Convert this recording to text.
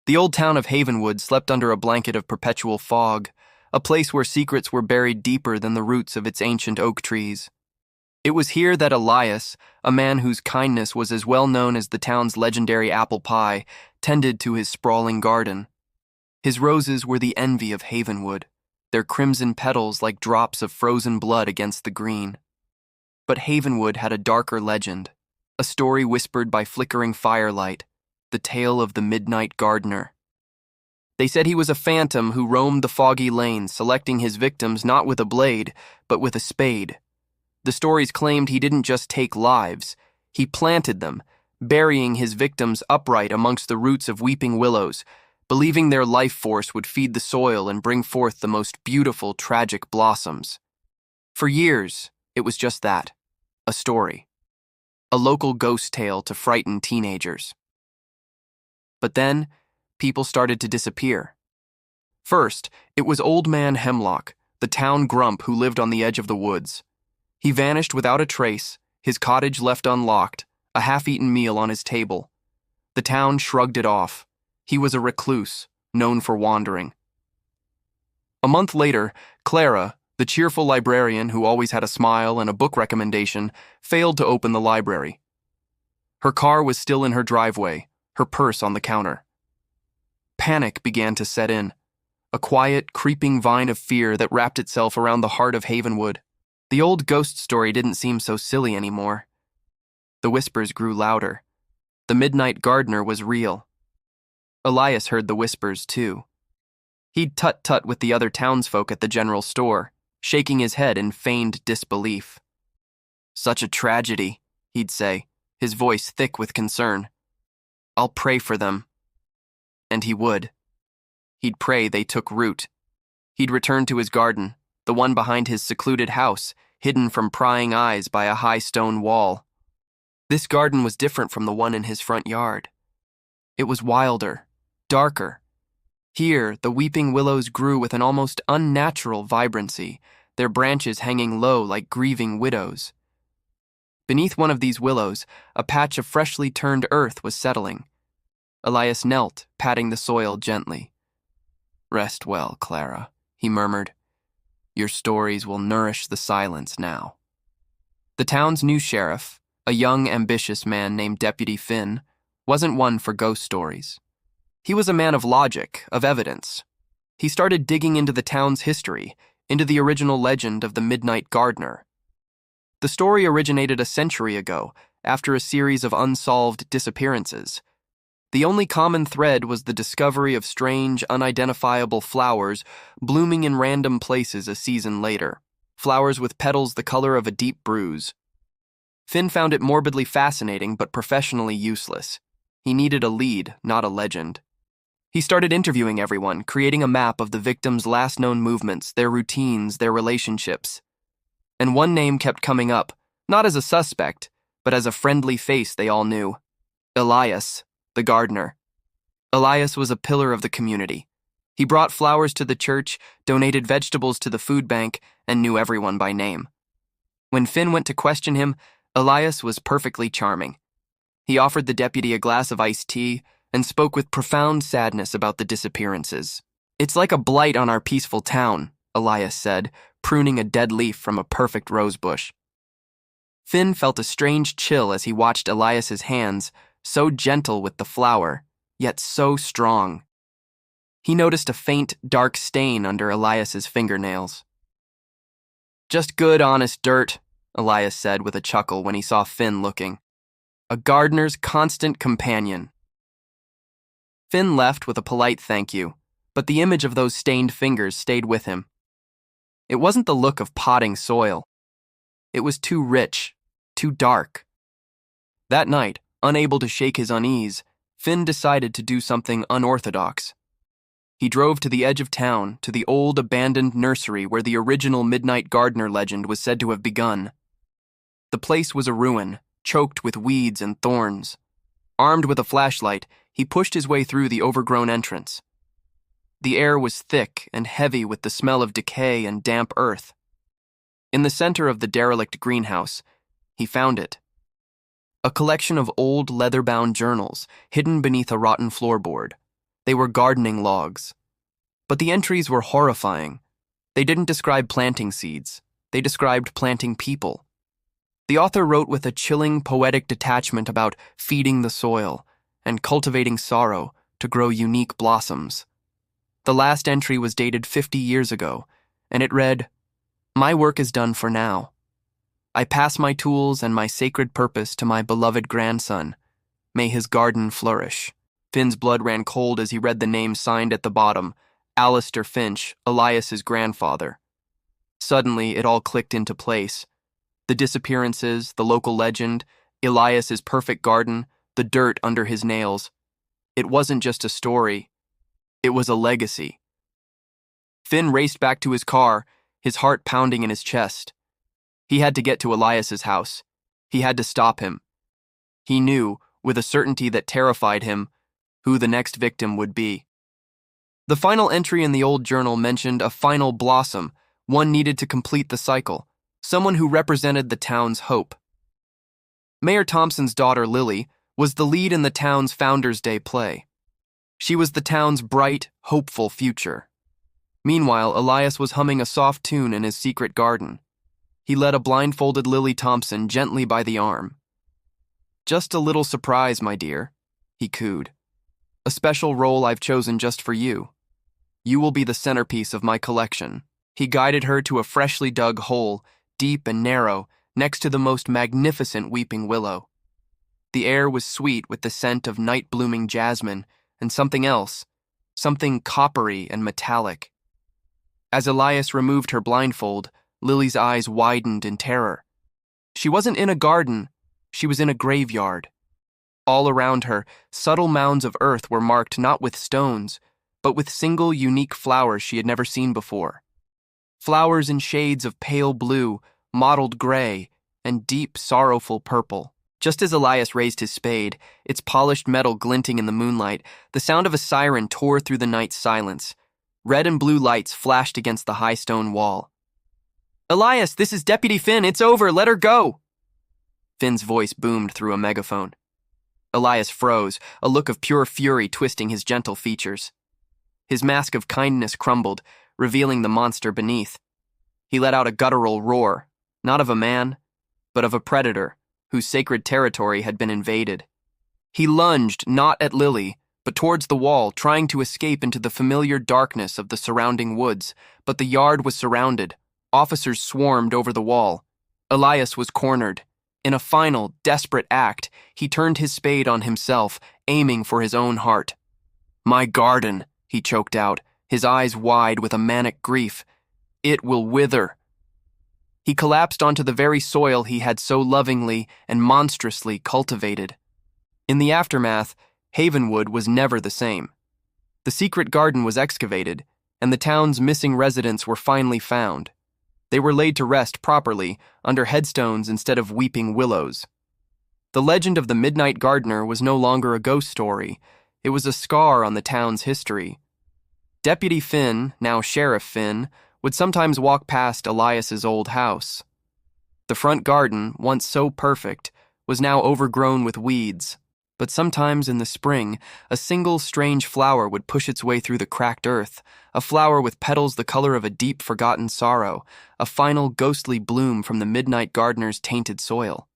The old town of Havenwood slept under a blanket of perpetual fog, a place where secrets were buried deeper than the roots of its ancient oak trees. It was here that Elias, a man whose kindness was as well known as the town's legendary apple pie, tended to his sprawling garden. His roses were the envy of Havenwood, their crimson petals like drops of frozen blood against the green. But Havenwood had a darker legend, a story whispered by flickering firelight, the tale of the Midnight Gardener. They said he was a phantom who roamed the foggy lanes, selecting his victims not with a blade, but with a spade. The stories claimed he didn't just take lives, he planted them, burying his victims upright amongst the roots of weeping willows, believing their life force would feed the soil and bring forth the most beautiful, tragic blossoms. For years, it was just that, a story. A local ghost tale to frighten teenagers. But then, people started to disappear. First, it was Old Man Hemlock, the town grump who lived on the edge of the woods. He vanished without a trace, his cottage left unlocked, a half-eaten meal on his table. The town shrugged it off. He was a recluse, known for wandering. A month later, Clara, the cheerful librarian who always had a smile and a book recommendation, failed to open the library. Her car was still in her driveway, her purse on the counter. Panic began to set in, a quiet, creeping vine of fear that wrapped itself around the heart of Havenwood. The old ghost story didn't seem so silly anymore. The whispers grew louder. The Midnight Gardener was real. Elias heard the whispers, too. He'd tut-tut with the other townsfolk at the general store, shaking his head in feigned disbelief. "Such a tragedy," he'd say, his voice thick with concern. "I'll pray for them." And he would. He'd pray they took root. He'd return to his garden, the one behind his secluded house, hidden from prying eyes by a high stone wall. This garden was different from the one in his front yard. It was wilder, darker. Here, the weeping willows grew with an almost unnatural vibrancy, their branches hanging low like grieving widows. Beneath one of these willows, a patch of freshly turned earth was settling. Elias knelt, patting the soil gently. "Rest well, Clara," he murmured. "Your stories will nourish the silence now." The town's new sheriff, a young, ambitious man named Deputy Finn, wasn't one for ghost stories. He was a man of logic, of evidence. He started digging into the town's history, into the original legend of the Midnight Gardener. The story originated a century ago, after a series of unsolved disappearances. The only common thread was the discovery of strange, unidentifiable flowers blooming in random places a season later, flowers with petals the color of a deep bruise. Finn found it morbidly fascinating but professionally useless. He needed a lead, not a legend. He started interviewing everyone, creating a map of the victims' last known movements, their routines, their relationships. And one name kept coming up, not as a suspect, but as a friendly face they all knew. Elias, the gardener. Elias was a pillar of the community. He brought flowers to the church, donated vegetables to the food bank, and knew everyone by name. When Finn went to question him, Elias was perfectly charming. He offered the deputy a glass of iced tea and spoke with profound sadness about the disappearances. "It's like a blight on our peaceful town," Elias said, pruning a dead leaf from a perfect rose bush. Finn felt a strange chill as he watched Elias's hands, so gentle with the flower, yet so strong. He noticed a faint, dark stain under Elias's fingernails. "Just good, honest dirt," Elias said with a chuckle when he saw Finn looking. "A gardener's constant companion." Finn left with a polite thank you, but the image of those stained fingers stayed with him. It wasn't the look of potting soil. It was too rich, too dark. That night, unable to shake his unease, Finn decided to do something unorthodox. He drove to the edge of town, to the old abandoned nursery where the original Midnight Gardener legend was said to have begun. The place was a ruin, choked with weeds and thorns. Armed with a flashlight, he pushed his way through the overgrown entrance. The air was thick and heavy with the smell of decay and damp earth. In the center of the derelict greenhouse, he found it. A collection of old leather-bound journals hidden beneath a rotten floorboard. They were gardening logs. But the entries were horrifying. They didn't describe planting seeds. They described planting people. The author wrote with a chilling, poetic detachment about feeding the soil and cultivating sorrow to grow unique blossoms. The last entry was dated 50 years ago, and it read, "My work is done for now. I pass my tools and my sacred purpose to my beloved grandson. May his garden flourish." Finn's blood ran cold as he read the name signed at the bottom, Alistair Finch, Elias's grandfather. Suddenly, it all clicked into place. The disappearances, the local legend, Elias's perfect garden, the dirt under his nails. It wasn't just a story. It was a legacy. Finn raced back to his car, his heart pounding in his chest. He had to get to Elias's house. He had to stop him. He knew, with a certainty that terrified him, who the next victim would be. The final entry in the old journal mentioned a final blossom, one needed to complete the cycle, someone who represented the town's hope. Mayor Thompson's daughter, Lily, was the lead in the town's Founders' Day play. She was the town's bright, hopeful future. Meanwhile, Elias was humming a soft tune in his secret garden. He led a blindfolded Lily Thompson gently by the arm. "Just a little surprise, my dear," he cooed. "A special role I've chosen just for you. You will be the centerpiece of my collection." He guided her to a freshly dug hole, deep and narrow, next to the most magnificent weeping willow. The air was sweet with the scent of night-blooming jasmine and something else, something coppery and metallic. As Elias removed her blindfold, Lily's eyes widened in terror. She wasn't in a garden, she was in a graveyard. All around her, subtle mounds of earth were marked not with stones, but with single, unique flowers she had never seen before. Flowers in shades of pale blue, mottled gray, and deep, sorrowful purple. Just as Elias raised his spade, its polished metal glinting in the moonlight, the sound of a siren tore through the night's silence. Red and blue lights flashed against the high stone wall. "Elias, this is Deputy Finn. It's over. Let her go." Finn's voice boomed through a megaphone. Elias froze, a look of pure fury twisting his gentle features. His mask of kindness crumbled, revealing the monster beneath. He let out a guttural roar, not of a man, but of a predator whose sacred territory had been invaded. He lunged not at Lily, but towards the wall, trying to escape into the familiar darkness of the surrounding woods, but the yard was surrounded. Officers swarmed over the wall. Elias was cornered. In a final, desperate act, he turned his spade on himself, aiming for his own heart. "My garden," he choked out, his eyes wide with a manic grief. "It will wither." He collapsed onto the very soil he had so lovingly and monstrously cultivated. In the aftermath, Havenwood was never the same. The secret garden was excavated, and the town's missing residents were finally found. They were laid to rest properly, under headstones instead of weeping willows. The legend of the Midnight Gardener was no longer a ghost story. It was a scar on the town's history. Deputy Finn, now Sheriff Finn, would sometimes walk past Elias's old house. The front garden, once so perfect, was now overgrown with weeds, but sometimes in the spring, a single strange flower would push its way through the cracked earth, a flower with petals the color of a deep forgotten sorrow, a final ghostly bloom from the Midnight Gardener's tainted soil.